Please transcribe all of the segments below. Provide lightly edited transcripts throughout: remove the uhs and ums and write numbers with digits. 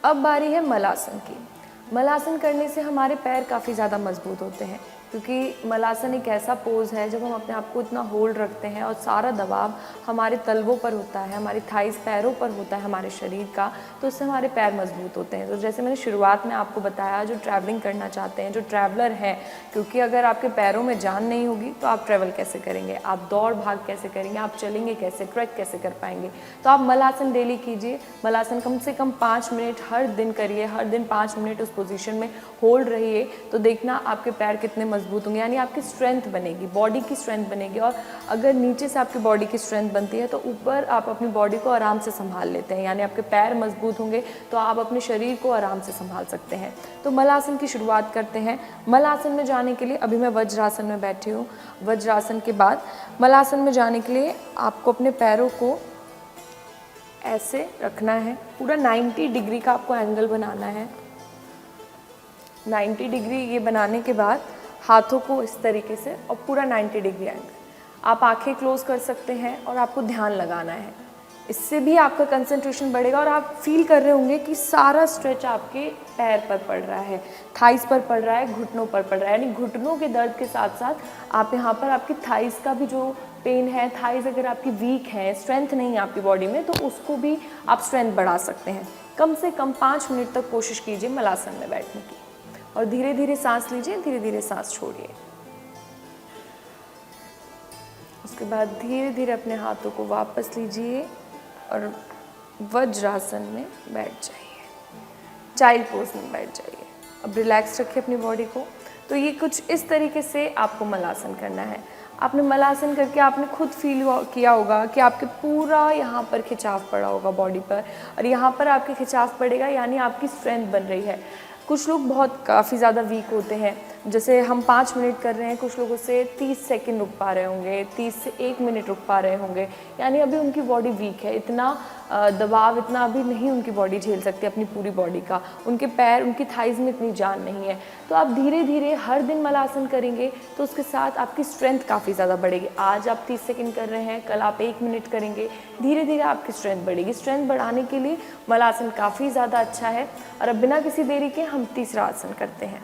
अब बारी है मलासन की। मलासन करने से हमारे पैर काफ़ी ज़्यादा मजबूत होते हैं, क्योंकि मलासन एक ऐसा पोज है जब हम अपने आप को इतना होल्ड रखते हैं और सारा दबाव हमारे तलवों पर होता है, हमारी थाइस पैरों पर होता है हमारे शरीर का, तो उससे हमारे पैर मजबूत होते हैं। तो जैसे मैंने शुरुआत में आपको बताया, जो ट्रैवलिंग करना चाहते हैं, जो ट्रैवलर हैं, क्योंकि अगर आपके पैरों में जान नहीं होगी तो आप ट्रैवल कैसे करेंगे, आप दौड़ भाग कैसे करेंगे, आप चलेंगे कैसे, ट्रैक कैसे कर पाएंगे। तो आप मलासन डेली कीजिए। मलासन कम से कम 5 मिनट हर दिन करिए, हर दिन 5 मिनट उस पोजीशन में होल्ड रहिए, तो देखना आपके पैर कितने मजबूत होंगे, यानी आपकी स्ट्रेंथ बनेगी, बॉडी की स्ट्रेंथ बनेगी। और अगर नीचे से आपकी बॉडी की स्ट्रेंथ बनती है तो ऊपर आप अपनी बॉडी को आराम से संभाल लेते हैं, यानी आपके पैर मजबूत होंगे तो आप अपने शरीर को आराम से संभाल सकते हैं। तो मलासन की शुरुआत करते हैं। मलासन में जाने के लिए अभी मैं वज्रासन में बैठी हूँ। वज्रासन के बाद मलासन में जाने के लिए आपको अपने पैरों को ऐसे रखना है, पूरा 90 डिग्री का आपको एंगल बनाना है। 90 डिग्री ये बनाने के बाद हाथों को इस तरीके से, और पूरा 90 डिग्री एंगल। आप आंखें क्लोज कर सकते हैं और आपको ध्यान लगाना है। इससे भी आपका कंसंट्रेशन बढ़ेगा और आप फील कर रहे होंगे कि सारा स्ट्रेच आपके पैर पर पड़ रहा है, थाइस पर पड़ रहा है, घुटनों पर पड़ रहा है। यानी घुटनों के दर्द के साथ साथ आप यहाँ पर आपकी थाइस का भी जो पेन है, थाइस अगर आपकी वीक है, स्ट्रेंथ नहीं है आपकी बॉडी में, तो उसको भी आप स्ट्रेंथ बढ़ा सकते हैं। कम से कम 5 मिनट तक कोशिश कीजिए मलासन में बैठने की, और धीरे धीरे सांस लीजिए, धीरे धीरे सांस छोड़िए। उसके बाद धीरे धीरे अपने हाथों को वापस लीजिए और वज्रासन में बैठ जाइए, चाइल्ड पोज में बैठ जाइए। अब रिलैक्स रखिए अपनी बॉडी को। तो ये कुछ इस तरीके से आपको मलासन करना है। आपने मलासन करके आपने खुद फील किया होगा कि आपके पूरा यहाँ पर खिंचाव पड़ा होगा बॉडी पर, और यहाँ पर आपके खिंचाव पड़ेगा, यानी आपकी स्ट्रेंथ बन रही है। कुछ लोग काफ़ी ज़्यादा वीक होते हैं, जैसे हम 5 मिनट कर रहे हैं, कुछ लोगों से 30 सेकंड रुक पा रहे होंगे, 30 से 1 मिनट रुक पा रहे होंगे, यानी अभी उनकी बॉडी वीक है, इतना दबाव इतना अभी नहीं उनकी बॉडी झेल सकती अपनी पूरी बॉडी का, उनके पैर, उनकी थाइज में इतनी जान नहीं है। तो आप धीरे धीरे हर दिन मलासन करेंगे तो उसके साथ आपकी स्ट्रेंथ काफ़ी ज़्यादा बढ़ेगी। आज आप 30 सेकंड कर रहे हैं, कल आप 1 मिनट करेंगे, धीरे धीरे आपकी स्ट्रेंथ बढ़ेगी। स्ट्रेंथ बढ़ाने के लिए मलासन काफ़ी ज़्यादा अच्छा है। और अब बिना किसी देरी के हम तीसरा आसन करते हैं।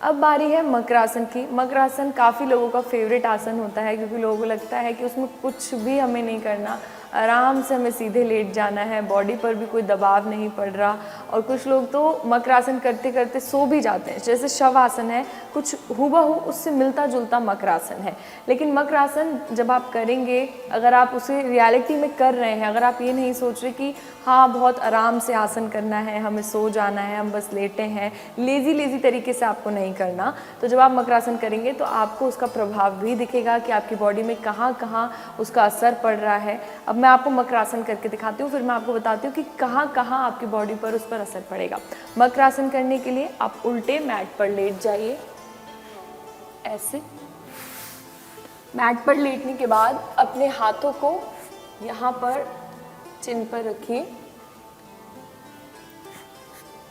अब बारी है मकरासन की। मकरासन काफ़ी लोगों का फेवरेट आसन होता है, क्योंकि लोगों को लगता है कि उसमें कुछ भी हमें नहीं करना, आराम से हमें सीधे लेट जाना है, बॉडी पर भी कोई दबाव नहीं पड़ रहा। और कुछ लोग तो मकरासन करते करते सो भी जाते हैं, जैसे शवासन है, कुछ हुबहू उससे मिलता जुलता मकरासन है। लेकिन मकरासन जब आप करेंगे, अगर आप उसे रियलिटी में कर रहे हैं, अगर आप ये नहीं सोच रहे कि हाँ बहुत आराम से आसन करना है, हमें सो जाना है, हम बस लेटे हैं, लेज़ी तरीके से आपको नहीं करना, तो जब आप मकरासन करेंगे तो आपको उसका प्रभाव भी दिखेगा कि आपकी बॉडी में कहाँ कहाँ उसका असर पड़ रहा है। अब मैं आपको मकरासन करके दिखाती हूँ, फिर मैं आपको बताती हूँ कि कहाँ कहाँ आपकी बॉडी पर उस पर असर पड़ेगा। मकरासन करने के लिए आप उल्टे मैट पर लेट जाइए, ऐसे। मैट पर लेटने के बाद अपने हाथों को यहाँ पर चिन पर रखिए,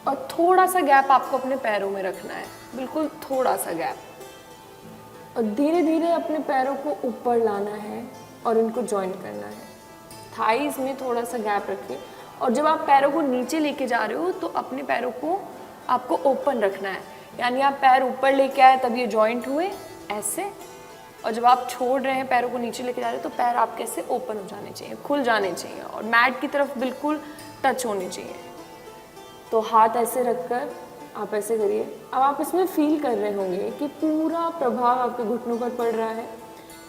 और थोड़ा सा गैप आपको अपने पैरों में रखना है, बिल्कुल थोड़ा सा गैप। और धीरे धीरे अपने पैरों को ऊपर लाना है और इनको जॉइंट करना है। थाइज में थोड़ा सा गैप रखिए, और जब आप पैरों को नीचे लेके जा रहे हो तो अपने पैरों को आपको ओपन रखना है, यानी आप पैर ऊपर लेके आए तब ये जॉइंट हुए ऐसे, और जब आप छोड़ रहे हैं पैरों को नीचे लेके जा रहे हो तो पैर आपके ऐसे ओपन हो जाने चाहिए, खुल जाने चाहिए, और मैट की तरफ बिल्कुल टच होने चाहिए। तो हाथ ऐसे रखकर आप ऐसे करिए। अब आप इसमें फील कर रहे होंगे कि पूरा प्रभाव आपके घुटनों पर पड़ रहा है,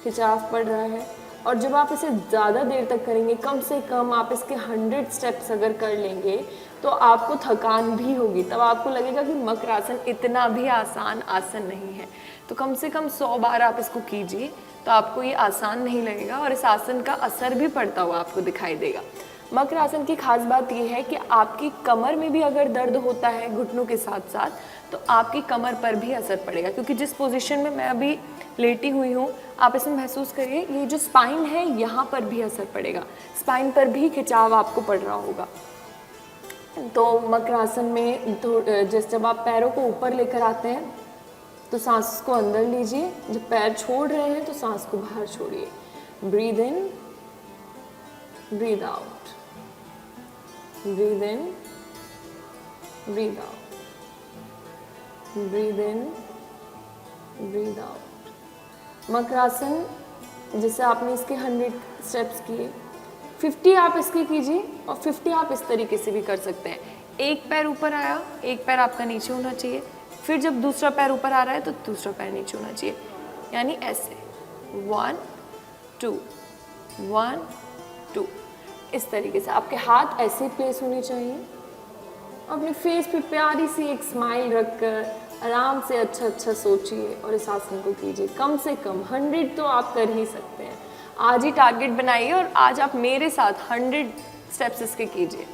खिंचाव पड़ रहा है। और जब आप इसे ज़्यादा देर तक करेंगे, कम से कम आप इसके 100 स्टेप्स अगर कर लेंगे तो आपको थकान भी होगी, तब आपको लगेगा कि मकरासन इतना भी आसान आसन नहीं है। तो कम से कम 100 बार आप इसको कीजिए, तो आपको ये आसान नहीं लगेगा और इस आसन का असर भी पड़ता हुआ आपको दिखाई देगा। मकरासन की खास बात यह है कि आपकी कमर में भी अगर दर्द होता है घुटनों के साथ साथ, तो आपकी कमर पर भी असर पड़ेगा, क्योंकि जिस पोजीशन में मैं अभी लेटी हुई हूँ, आप इसमें महसूस करिए, ये जो स्पाइन है यहाँ पर भी असर पड़ेगा, स्पाइन पर भी खिंचाव आपको पड़ रहा होगा। तो मकरासन में जब आप पैरों को ऊपर लेकर आते हैं तो सांस को अंदर लीजिए, जब पैर छोड़ रहे हैं तो सांस को बाहर छोड़िए। Breathe in, breathe out, breathe in, breathe out, breathe in, breathe out. Makarasana जैसे आपने इसके 100 स्टेप्स किए, 50 आप इसके कीजिए और 50 आप इस तरीके से भी कर सकते हैं। एक पैर ऊपर आया, एक पैर आपका नीचे होना चाहिए, फिर जब दूसरा पैर ऊपर आ रहा है तो दूसरा पैर नीचे होना चाहिए, यानी ऐसे 1 2 1 2। इस तरीके से आपके हाथ ऐसे प्लेस होने चाहिए। अपने फेस पे प्यारी सी एक स्माइल रखकर आराम से अच्छा सोचिए और इस आसन को कीजिए। कम से कम 100 तो आप कर ही सकते हैं। आज ही टारगेट बनाइए और आज आप मेरे साथ 100 स्टेप्स इसके कीजिए।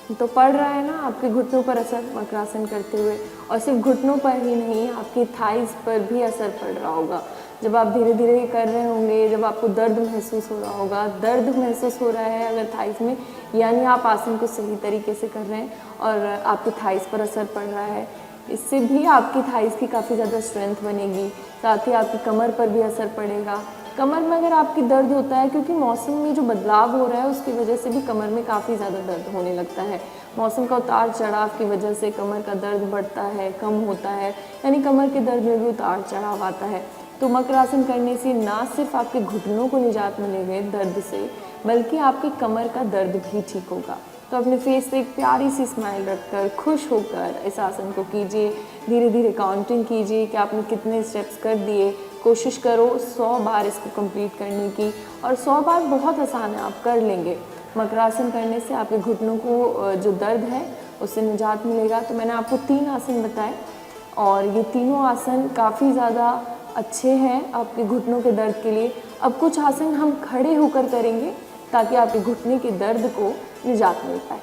तो पड़ रहा है ना आपके घुटनों पर असर मकरासन करते हुए, और सिर्फ घुटनों पर ही नहीं, आपकी थाइस पर भी असर पड़ रहा होगा। जब आप धीरे धीरे कर रहे होंगे, जब आपको दर्द महसूस हो रहा होगा, दर्द महसूस हो रहा है अगर थाइस में, यानी आप आसन को सही तरीके से कर रहे हैं और आपकी थाइस पर असर पड़ रहा है। इससे भी आपकी थाइस की काफ़ी ज़्यादा स्ट्रेंथ बनेगी, साथ ही आपकी कमर पर भी असर पड़ेगा। कमर में अगर आपकी दर्द होता है, क्योंकि मौसम में जो बदलाव हो रहा है उसकी वजह से भी कमर में काफ़ी ज़्यादा दर्द होने लगता है। मौसम का उतार चढ़ाव की वजह से कमर का दर्द बढ़ता है, कम होता है, यानी कमर के दर्द में भी उतार चढ़ाव आता है। तो मकरासन करने से ना सिर्फ आपके घुटनों को निजात मिलेगी दर्द से, बल्कि आपकी कमर का दर्द भी ठीक होगा। तो अपने फेस पे एक प्यारी सी स्माइल रखकर खुश होकर इस आसन को कीजिए। धीरे धीरे काउंटिंग कीजिए कि आपने कितने स्टेप्स कर दिए। कोशिश करो 100 बार इसको कंप्लीट करने की, और 100 बार बहुत आसान है, आप कर लेंगे। मकरासन करने से आपके घुटनों को जो दर्द है उससे निजात मिलेगा। तो मैंने आपको 3 आसन बताए और ये तीनों आसन काफ़ी ज़्यादा अच्छे हैं आपके घुटनों के दर्द के लिए। अब कुछ आसन हम खड़े होकर करेंगे ताकि आपके घुटने के दर्द को निजात मिल पाए।